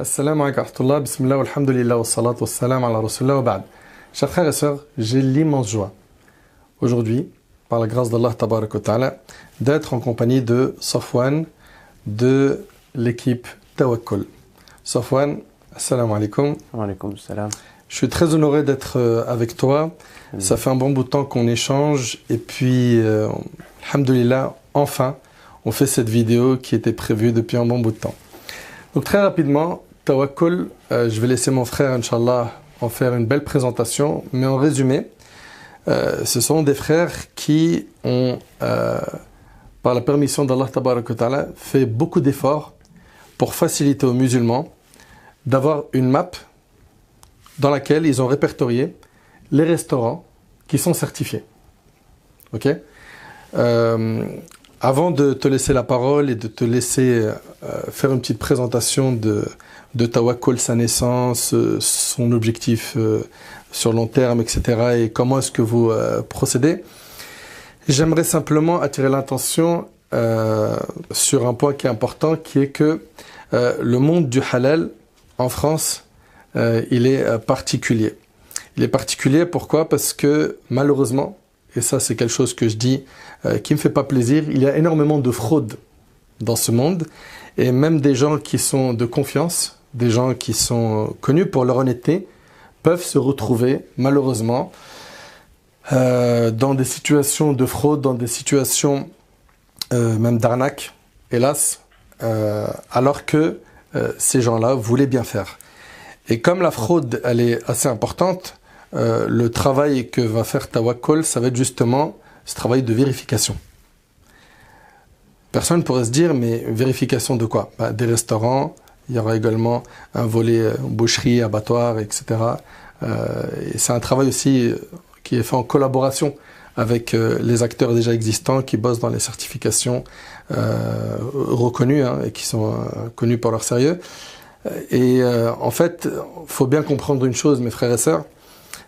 Assalamu alaikum wa rahmatullah, bismillah, alhamdulillah, wa salatu wa salam ala rasulillah wa ba'd. Chers frères et sœurs, j'ai l'immense joie aujourd'hui, par la grâce d'Allah tabarak wa ta'ala, d'être en compagnie de Safwan de l'équipe Tawakkul. Safwan, assalamu alaikum. Wa alaikum salam. Je suis très honoré d'être avec toi. Ça fait un bon bout de temps qu'on échange et puis, alhamdulillah, enfin, on fait cette vidéo qui était prévue depuis un bon bout de temps. Donc très rapidement, Tawakkul, je vais laisser mon frère, Inch'Allah, en faire une belle présentation. Mais en résumé, ce sont des frères qui ont, par la permission d'Allah Tabarak wa Ta'ala, fait beaucoup d'efforts pour faciliter aux musulmans d'avoir une map dans laquelle ils ont répertorié les restaurants qui sont certifiés. Ok ? Avant de te laisser la parole et de te laisser faire une petite présentation de Tawakkul, sa naissance, son objectif sur long terme, etc. et comment est-ce que vous procédez, j'aimerais simplement attirer l'attention sur un point qui est important, qui est que le monde du halal en France, il est particulier. Il est particulier pourquoi ? Parce que malheureusement, et ça c'est quelque chose que je dis qui me fait pas plaisir, il y a énormément de fraude dans ce monde et même des gens qui sont de confiance, des gens qui sont connus pour leur honnêteté, peuvent se retrouver malheureusement dans des situations de fraude, dans des situations même d'arnaque, hélas, alors que ces gens-là voulaient bien faire. Et comme la fraude, elle est assez importante, le travail que va faire Tawakkul, ça va être justement ce travail de vérification. Personne pourrait se dire, mais vérification de quoi ? Des restaurants, il y aura également un volet boucherie, abattoir, etc. Et c'est un travail aussi qui est fait en collaboration avec les acteurs déjà existants qui bossent dans les certifications reconnues et qui sont connus pour leur sérieux. Et en fait, il faut bien comprendre une chose, mes frères et sœurs,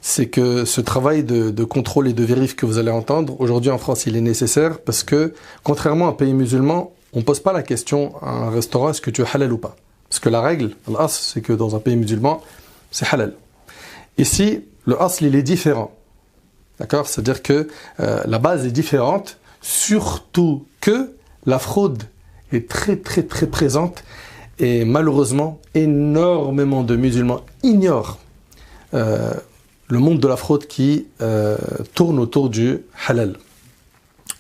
c'est que ce travail de contrôle et de vérif que vous allez entendre, aujourd'hui en France, il est nécessaire parce que, contrairement à un pays musulman, on ne pose pas la question à un restaurant, est-ce que tu es halal ou pas ? Parce que la règle, l'asl, c'est que dans un pays musulman, c'est halal. Ici, le asl, il est différent. D'accord ? C'est-à-dire que la base est différente, surtout que la fraude est très, très, très présente et malheureusement, énormément de musulmans ignorent le monde de la fraude qui tourne autour du halal.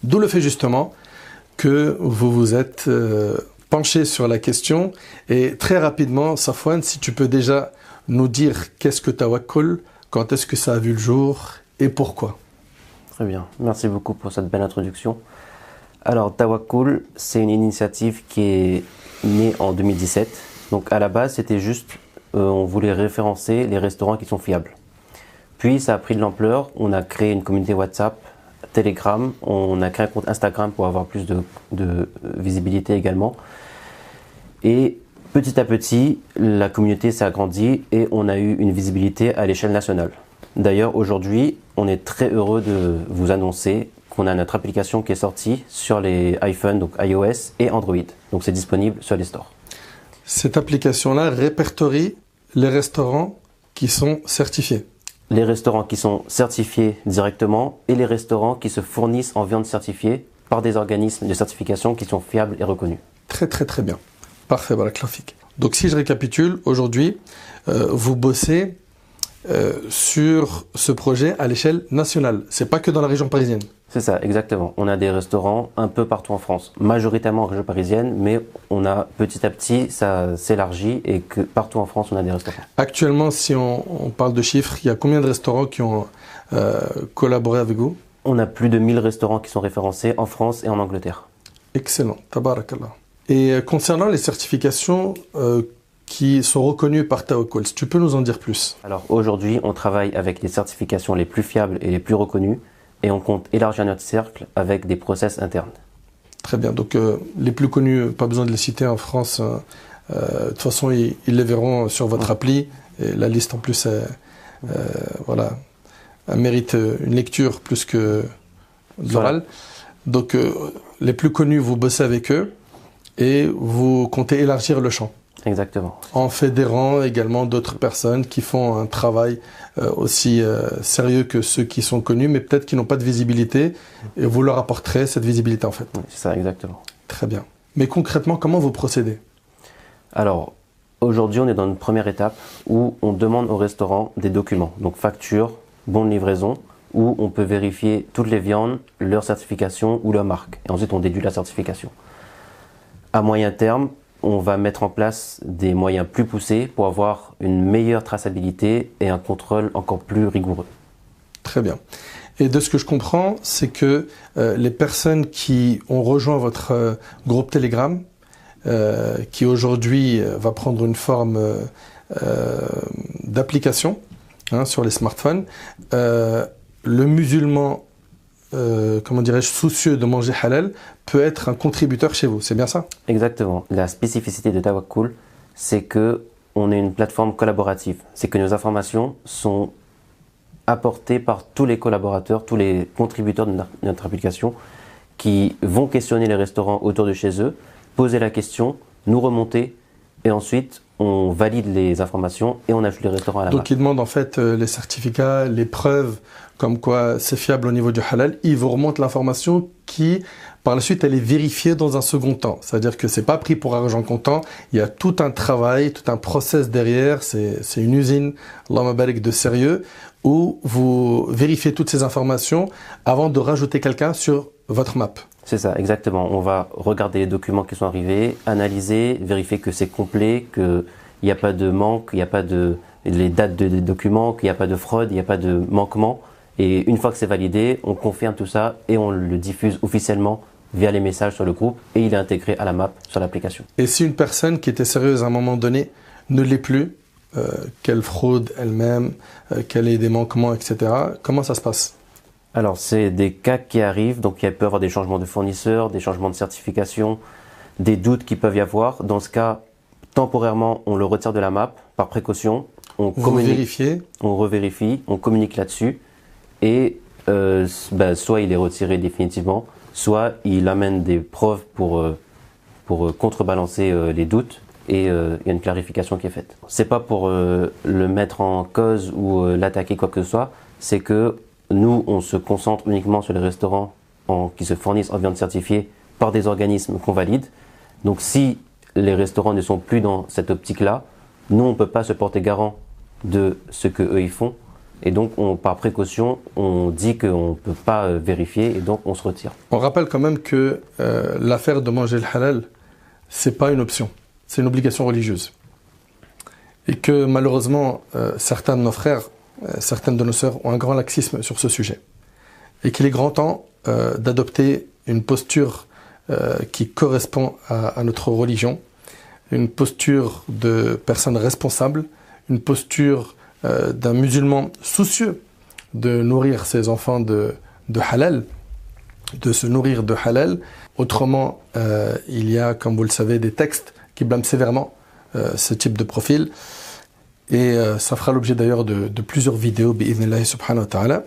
D'où le fait justement que vous vous êtes penché sur la question. Et très rapidement, Safwan, si tu peux déjà nous dire qu'est-ce que Tawakkul, quand est-ce que ça a vu le jour et pourquoi. Très bien, merci beaucoup pour cette belle introduction. Alors Tawakkul, c'est une initiative qui est née en 2017. Donc à la base, c'était juste, on voulait référencer les restaurants qui sont fiables. Puis ça a pris de l'ampleur, on a créé une communauté WhatsApp, Telegram, on a créé un compte Instagram pour avoir plus de visibilité également. Et petit à petit, la communauté s'est agrandie et on a eu une visibilité à l'échelle nationale. D'ailleurs, aujourd'hui, on est très heureux de vous annoncer qu'on a notre application qui est sortie sur les iPhones, donc iOS et Android. Donc c'est disponible sur les stores. Cette application-là répertorie les restaurants qui sont certifiés. Les restaurants qui sont certifiés directement et les restaurants qui se fournissent en viande certifiée par des organismes de certification qui sont fiables et reconnus. Très très très bien. Parfait, barakallahu fik. Donc si je récapitule, aujourd'hui, vous bossez sur ce projet à l'échelle nationale. C'est pas que dans la région parisienne. C'est ça, exactement. On a des restaurants un peu partout en France, majoritairement en région parisienne, mais on a petit à petit, ça s'élargit et que partout en France, on a des restaurants. Actuellement, si on parle de chiffres, il y a combien de restaurants qui ont collaboré avec vous ? On a plus de 1000 restaurants qui sont référencés en France et en Angleterre. Excellent, tabarakallah. Et concernant les certifications qui sont reconnues par Tawakkul, si tu peux nous en dire plus ? Alors aujourd'hui, on travaille avec les certifications les plus fiables et les plus reconnues. Et on compte élargir notre cercle avec des process internes. Très bien. Donc, les plus connus, pas besoin de les citer en France. De toute façon, ils les verront sur votre appli. Et la liste, en plus, voilà, elle mérite une lecture plus que l'oral. Voilà. Donc, les plus connus, vous bossez avec eux et vous comptez élargir le champ. Exactement. En fédérant également d'autres personnes qui font un travail aussi sérieux que ceux qui sont connus, mais peut-être qui n'ont pas de visibilité, et vous leur apporterez cette visibilité en fait. Oui, c'est ça, exactement. Très bien. Mais concrètement, comment vous procédez? Alors, aujourd'hui, on est dans une première étape où on demande au restaurant des documents, donc facture, bon de livraison, où on peut vérifier toutes les viandes, leur certification ou leur marque. Et ensuite, on déduit la certification. À moyen terme, on va mettre en place des moyens plus poussés pour avoir une meilleure traçabilité et un contrôle encore plus rigoureux. Très bien. Et de ce que je comprends, c'est que les personnes qui ont rejoint votre groupe Telegram, qui aujourd'hui va prendre une forme d'application sur les smartphones, le musulman, comment dirais-je, soucieux de manger halal, peut être un contributeur chez vous, c'est bien ça? Exactement. La spécificité de Tawakkul, c'est que on est une plateforme collaborative. C'est que nos informations sont apportées par tous les collaborateurs, tous les contributeurs de notre application qui vont questionner les restaurants autour de chez eux, poser la question, nous remonter et ensuite on valide les informations et on ajoute les restaurants à la map. Donc ils demandent en fait les certificats, les preuves comme quoi c'est fiable au niveau du halal. Ils vous remontent l'information qui, par la suite, elle est vérifiée dans un second temps. C'est-à-dire que c'est pas pris pour argent comptant. Il y a tout un travail, tout un process derrière. C'est une usine, Allahumma barik, de sérieux, où vous vérifiez toutes ces informations avant de rajouter quelqu'un sur votre map. C'est ça, exactement. On va regarder les documents qui sont arrivés, analyser, vérifier que c'est complet, qu'il n'y a pas de manque, il n'y a pas de les dates des documents, qu'il n'y a pas de fraude, il n'y a pas de manquement. Et une fois que c'est validé, on confirme tout ça et on le diffuse officiellement via les messages sur le groupe et il est intégré à la map sur l'application. Et si une personne qui était sérieuse à un moment donné ne l'est plus, qu'elle fraude elle-même, qu'elle ait des manquements, etc., comment ça se passe? Alors, c'est des cas qui arrivent, donc il peut y avoir des changements de fournisseurs, des changements de certification, des doutes qui peuvent y avoir. Dans ce cas, temporairement, on le retire de la map par précaution. On revérifie, on communique là-dessus et soit il est retiré définitivement, soit il amène des preuves pour contrebalancer les doutes et il y a une clarification qui est faite. C'est pas pour le mettre en cause ou l'attaquer quoi que ce soit, c'est que nous, on se concentre uniquement sur les restaurants qui se fournissent en viande certifiée par des organismes qu'on valide. Donc si les restaurants ne sont plus dans cette optique-là, nous, on ne peut pas se porter garant de ce qu'eux ils font. Et donc, par précaution, on dit qu'on ne peut pas vérifier et donc on se retire. On rappelle quand même que l'affaire de manger le halal, ce n'est pas une option, c'est une obligation religieuse. Et que malheureusement, certains de nos frères, certaines de nos sœurs ont un grand laxisme sur ce sujet. Et qu'il est grand temps d'adopter une posture qui correspond à notre religion, une posture de personne responsable, une posture d'un musulman soucieux de nourrir ses enfants de halal, de se nourrir de halal. Autrement, il y a, comme vous le savez, des textes qui blâment sévèrement ce type de profil. Et ça fera l'objet d'ailleurs de plusieurs vidéos, bi'idhnillahi subhanahu wa ta'ala.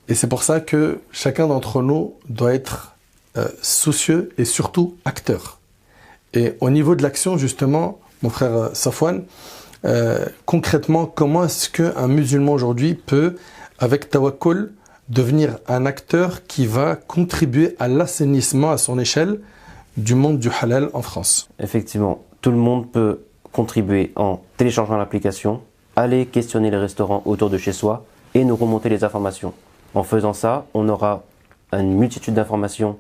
Et c'est pour ça que chacun d'entre nous doit être soucieux et surtout acteur. Et au niveau de l'action, justement, mon frère Safwan, concrètement, comment est-ce qu'un musulman aujourd'hui peut, avec Tawakkul, devenir un acteur qui va contribuer à l'assainissement à son échelle du monde du halal en France? Effectivement, tout le monde peut contribuer en téléchargeant l'application, aller questionner les restaurants autour de chez soi et nous remonter les informations. En faisant ça, on aura une multitude d'informations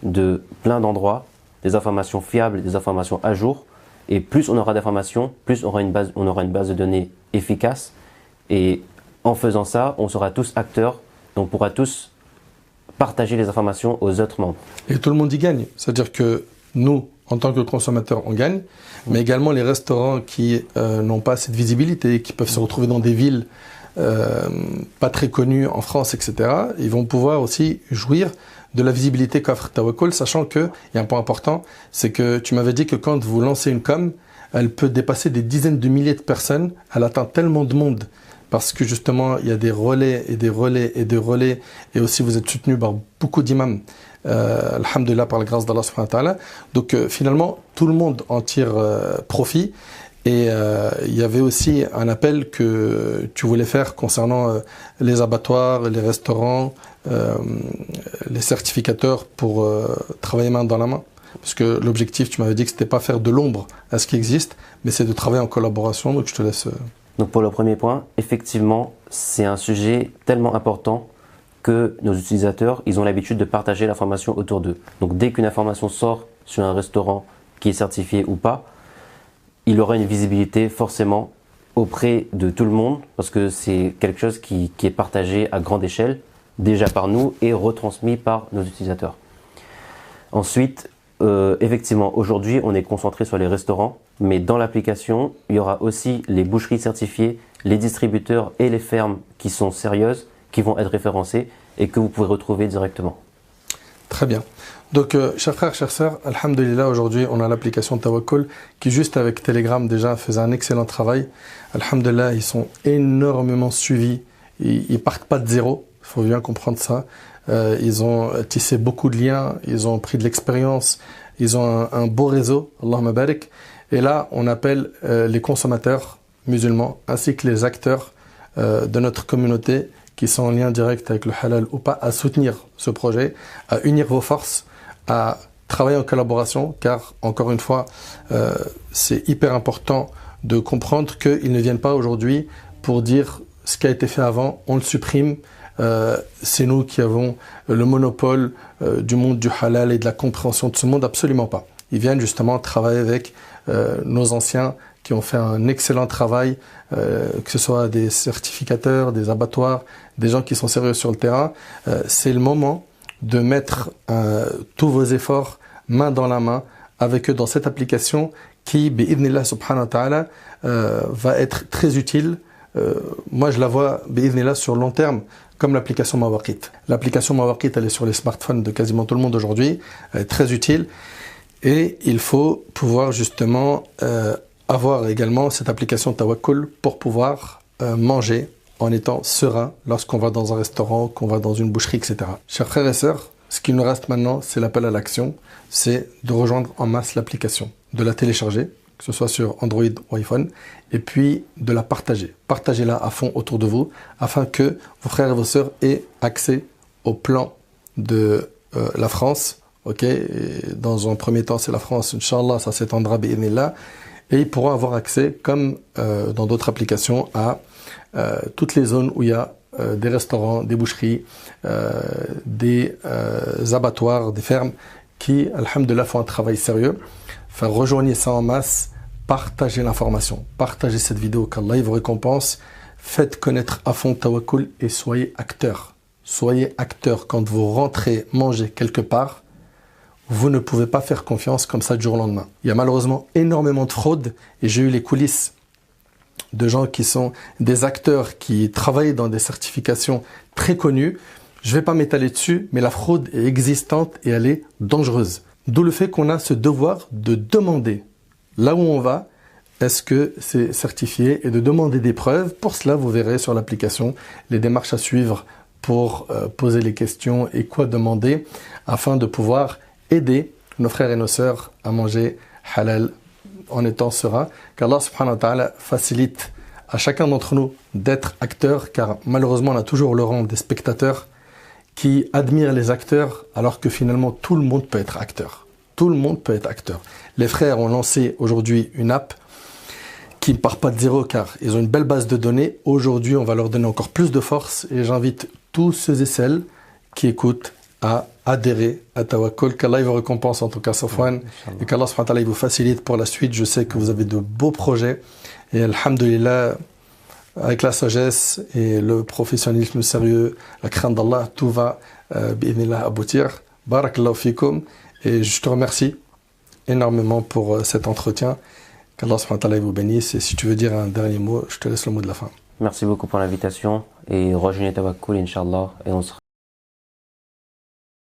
de plein d'endroits, des informations fiables, des informations à jour. Et plus on aura d'informations, plus on aura une base de données efficace. Et en faisant ça, on sera tous acteurs, donc on pourra tous partager les informations aux autres membres. Et tout le monde y gagne. C'est-à-dire que nous, en tant que consommateurs, on gagne, mais également les restaurants qui n'ont pas cette visibilité, qui peuvent se retrouver dans des villes pas très connues en France, etc., ils vont pouvoir aussi jouir de la visibilité qu'offre Tawakkul, sachant qu'il y a un point important, c'est que tu m'avais dit que quand vous lancez une com, elle peut dépasser des dizaines de milliers de personnes, elle atteint tellement de monde parce que justement, il y a des relais et des relais et des relais, et aussi vous êtes soutenu par beaucoup d'imams, alhamdulillah, par la grâce d'Allah subhanahu wa ta'ala. Donc finalement, tout le monde en tire profit. Et il y avait aussi un appel que tu voulais faire concernant les abattoirs, les restaurants, les certificateurs pour travailler main dans la main. Parce que l'objectif, tu m'avais dit que c'était pas faire de l'ombre à ce qui existe, mais c'est de travailler en collaboration. Donc je te laisse. Donc pour le premier point, effectivement, c'est un sujet tellement important que nos utilisateurs, ils ont l'habitude de partager l'information autour d'eux. Donc dès qu'une information sort sur un restaurant qui est certifié ou pas, il aura une visibilité forcément auprès de tout le monde parce que c'est quelque chose qui est partagé à grande échelle, déjà par nous et retransmis par nos utilisateurs. Ensuite, effectivement, aujourd'hui, on est concentré sur les restaurants, mais dans l'application, il y aura aussi les boucheries certifiées, les distributeurs et les fermes qui sont sérieuses, qui vont être référencées et que vous pouvez retrouver directement. Très bien. Donc, chers frères, chères sœurs, alhamdulillah, aujourd'hui, on a l'application Tawakkul qui, juste avec Telegram, déjà, faisait un excellent travail. Alhamdulillah, ils sont énormément suivis. Ils partent pas de zéro. Il faut bien comprendre ça. Ils ont tissé beaucoup de liens. Ils ont pris de l'expérience. Ils ont un beau réseau. Allahumma barik. Et là, on appelle les consommateurs musulmans ainsi que les acteurs de notre communauté qui sont en lien direct avec le halal ou pas, à soutenir ce projet, à unir vos forces, à travailler en collaboration, car, encore une fois, c'est hyper important de comprendre qu'ils ne viennent pas aujourd'hui pour dire ce qui a été fait avant, on le supprime, c'est nous qui avons le monopole du monde du halal et de la compréhension de ce monde, absolument pas. Ils viennent justement travailler avec nos anciens qui ont fait un excellent travail, que ce soit des certificateurs, des abattoirs, des gens qui sont sérieux sur le terrain. C'est le moment de mettre tous vos efforts main dans la main avec eux dans cette application qui, bi'idhnillah subhanahu wa ta'ala, va être très utile. Moi, je la vois, bi'idhnillah, sur le long terme, comme l'application Mawaqit. L'application Mawaqit, elle est sur les smartphones de quasiment tout le monde aujourd'hui. Elle est très utile. Et il faut pouvoir justement avoir également cette application Tawakkul pour pouvoir manger en étant serein lorsqu'on va dans un restaurant, qu'on va dans une boucherie, etc. Chers frères et sœurs, ce qu'il nous reste maintenant, c'est l'appel à l'action, c'est de rejoindre en masse l'application, de la télécharger, que ce soit sur Android ou iPhone, et puis de la partager. Partagez-la à fond autour de vous, afin que vos frères et vos sœurs aient accès au plan de la France. Ok, et dans un premier temps, c'est la France, Inch'Allah, ça s'étendra, bi'idhnillah, et ils pourront avoir accès, comme dans d'autres applications, à toutes les zones où il y a des restaurants, des boucheries, des abattoirs, des fermes qui, alhamdulillah, font un travail sérieux. Enfin, rejoignez ça en masse, partagez l'information, partagez cette vidéo, qu'Allah vous récompense, faites connaître à fond Tawakkul et soyez acteurs. Soyez acteurs quand vous rentrez manger quelque part. Vous ne pouvez pas faire confiance comme ça du jour au lendemain. Il y a malheureusement énormément de fraudes et j'ai eu les coulisses de gens qui sont des acteurs qui travaillent dans des certifications très connues. Je ne vais pas m'étaler dessus, mais la fraude est existante et elle est dangereuse. D'où le fait qu'on a ce devoir de demander là où on va, est-ce que c'est certifié, et de demander des preuves. Pour cela, vous verrez sur l'application les démarches à suivre pour poser les questions et quoi demander afin de pouvoir aider nos frères et nos sœurs à manger halal en étant serein, qu'Allah subhanahu wa ta'ala facilite à chacun d'entre nous d'être acteur, car malheureusement on a toujours le rang des spectateurs qui admirent les acteurs alors que finalement tout le monde peut être acteur. Tout le monde peut être acteur. Les frères ont lancé aujourd'hui une app qui ne part pas de zéro car ils ont une belle base de données. Aujourd'hui on va leur donner encore plus de force et j'invite tous ceux et celles qui écoutent à adhérer à Tawakkul, qu'Allah vous récompense en tout cas Safwan, et qu'Allah subhanahu wa ta'ala vous facilite pour la suite. Je sais que vous avez de beaux projets et alhamdulillah, avec la sagesse et le professionnalisme sérieux, la crainte d'Allah, tout va bi'idhnillah aboutir. Barakallahu fikum, et je te remercie énormément pour cet entretien. Qu'Allah subhanahu wa ta'ala vous bénisse, et si tu veux dire un dernier mot, je te laisse le mot de la fin. Merci beaucoup pour l'invitation et rejoignez Tawakkul, Inch'Allah, et on sera